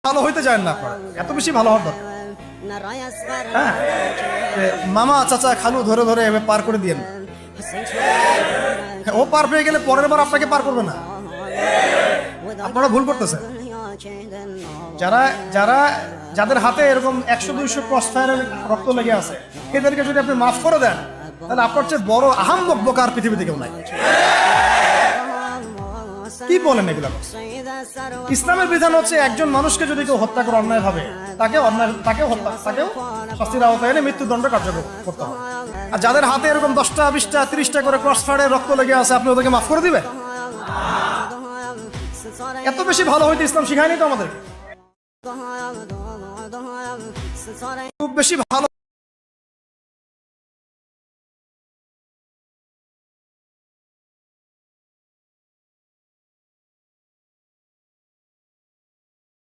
ভালো হইতে চান না আপনারা, এত বেশি ভালো হওয়ার দরকার। হ্যাঁ, মামা চাচা খালু ধরে ধরে এভাবে পার করে দিয়েন। ও পার পেয়ে গেলে পরের বার আপনাকে পার করবে না। আপনারা ভুল করতেছেন। যারা যারা যাদের হাতে এরকম 100-200 ক্রস ফায়ারের রক্ত লেগে আছে, এদেরকে যদি আপনি মাফ করে দেন, তাহলে আপনার চেয়ে বড় আহাম্মক বোকা আর পৃথিবীতে কেউ নাই। কি বলেন এগুলো? ইসলামের বিধান হচ্ছে একজন মানুষকে যদি কেউ হত্যা করে অন্যায় ভাবে, তাকেও শাস্তির আওতায় এনে মৃত্যুদণ্ড কার্যকর করতে হবে। আর যাদের হাতে এরকম 10টা 20টা 30টা করে ক্রস ফায়ারের রক্ত লেগে আছে, আপনি ওদেরকে মাফ করে দিবেন? এত বেশি ভালো হইতে ইসলাম শিখায়নি তো আমাদেরকে। খুব বেশি ভালো